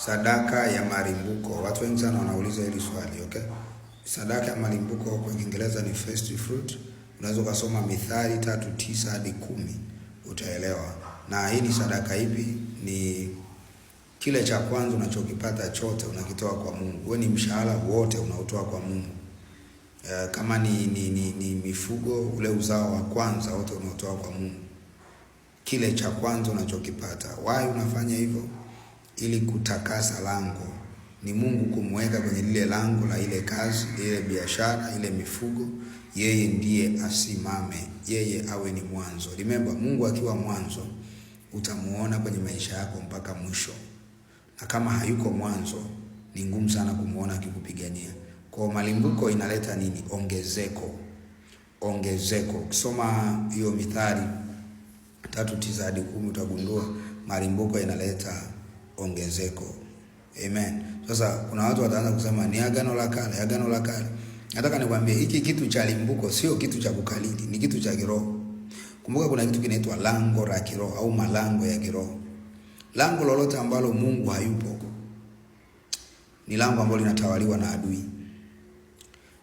Sadaka ya malimbuko. Watu wengi sana wanauliza hili swali, okay? Sadaka ya malimbuko kwa Kiingereza ni first fruit. Unaweza kusoma Mithali 3:9 hadi 10 utaelewa. Na hii ni sadaka ipi? Ni kile cha kwanza unachokipata chote unakitoa kwa Mungu. Wewe ni mshahara wote unaotoa kwa Mungu. Kama ni mifugo, ule uzao wa kwanza wote unaotoa kwa Mungu. Kile cha kwanza unachokipata. Why unafanya hivyo? Ili kutakasa lango. Ni Mungu kumweka kwenye lile lango la ile kazi, ile biashara, ile mifugo. Yeye ndiye asimame, yeye awe ni mwanzo. Remember, Mungu akiwa mwanzo utamuona kwenye maisha yako mpaka mwisho. Na kama hayuko mwanzo ni ngumu sana kumuona akikupigania. Kwa malimbuko inaleta nini? Ongezeko. Ongezeko. Ukisoma hiyo Mithali 3:9 hadi 10 utagundua malimbuko inaleta ongezeko. Amen. Sasa kuna watu wataanza kusema ni agano la kale, agano la kale. Nataka nikwambie hiki kitu cha limbuko sio kitu cha kukalili, ni kitu cha kiroho. Kumbuka kuna kitu kinaitwa lango la kiroho au malango ya kiroho. Lango lolote ambalo Mungu hayupo ni lango ambalo linatawaliwa na adui.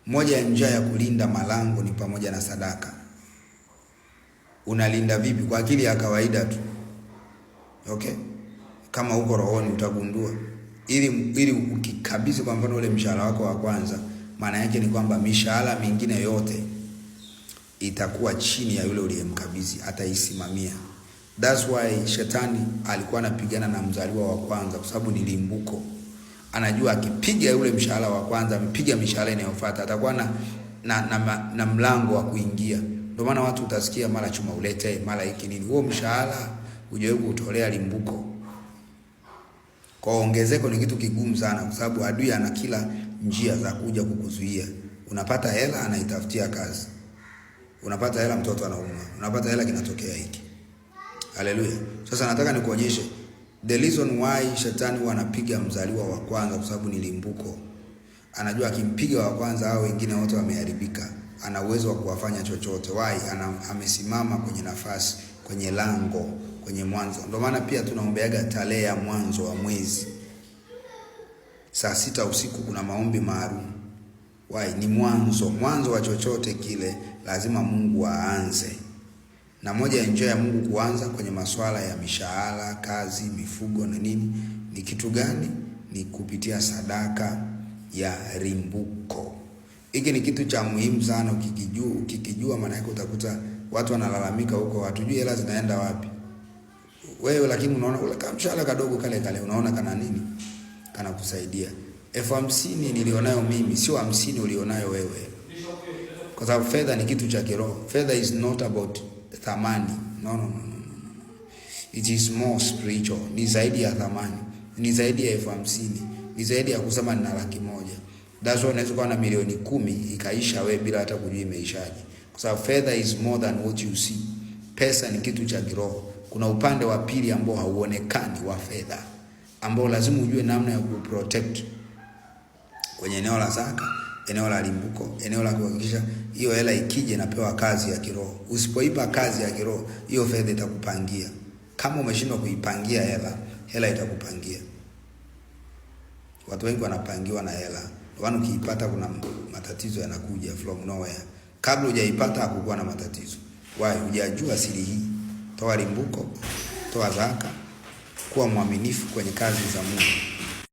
Moja ya njia ya kulinda malango ni pamoja na sadaka. Unalinda vipi? Kwa akili ya kawaida tu. Okay? Kama uko rohoni utagundua. Ili ukikabidhi kwa mfano ule mshahara wako wa kwanza, maana yake ni kwamba mishahara mingine yote itakuwa chini ya yule uliyemkabidhi, ataisimamia. That's why shetani alikuwa anapigana na mzaliwa wa kwanza kwa sababu ni limbuko. Anajua akipiga yule mshahara wa kwanza, amepiga mishahara inayofuata, atakuwa na mlango wa kuingia. Ndio maana watu utasikia mara chuma ulete, mara hiki nini. Huo mshahara hujawahi kutolea limbuko. Kwa ongezeko ni kitu kigumu sana kwa sababu adui ana kila njia za kuja kukuzuia. Unapata hela anaitafutia kazi. Unapata hela mtoto anaumwa. Unapata hela kinatokea hiki. Haleluya. Sasa nataka nikuonyeshe the reason why shetani huwa anapiga mzaliwa wa kwanza kwa sababu ni limbuko. Anajua akimpiga wa kwanza hao wengine wote wameharibika. Ana uwezo wa kuwafanya chochote. Why? Amesimama kwenye nafasi, kwenye lango, kwenye mwanzo. Ndio maana pia tunaombeaga tarehe ya mwanzo wa mwezi. Saa 6 usiku kuna maombi maalum. Why? Ni mwanzo wa chochote kile lazima Mungu aanze. Na moja ya njia ya Mungu kuanza kwenye masuala ya mishahara, kazi, mifugo na nini, ni kitu gani? Ni kupitia sadaka ya limbuko. Hiki ni kitu cha muhimu sana ukikijua maana yake utakuta watu wanalalamika huko, hatujui hela zinaenda wapi. Wewe lakini unaona ule kama mshahara kadogo kale unaona kana nini? Kana kusaidia. 50,000 nilionayo mimi sio 50 ulionayo wewe. Kwa sababu fedha ni kitu cha kiroho. Fedha is not about thamani. No. It is more spiritual. Ni zaidi ya thamani. Ni zaidi ya 50,000. Ni zaidi ya kusema nina 100,000. That's why unaweza kuwa na milioni 10 ikaisha wewe bila hata kujua imeishaje. Kwa sababu fedha is more than what you see. Pesa ni kitu cha kiroho. Kuna upande wa pili ambao hauonekani wa fedha, ambao lazima ujue namna ya kuprotect kwenye eneo la zaka, eneo la limbuko, eneo la kuhakikisha hiyo hela ikije inapewa kazi ya kiroho. Usipoipa kazi ya kiroho, hiyo fedha itakupangia. Kama umeshindwa kuipangia hela itakupangia. Watu wengi wanapangiwa na hela. Ndio ukiipata kuna matatizo yanakuja from nowhere. Kabla hujaipata hakukuwa na matatizo. Why? Hujajua siri hii. Toa limbuko, toa zaka, kuwa mwaminifu kwenye kazi za Mungu.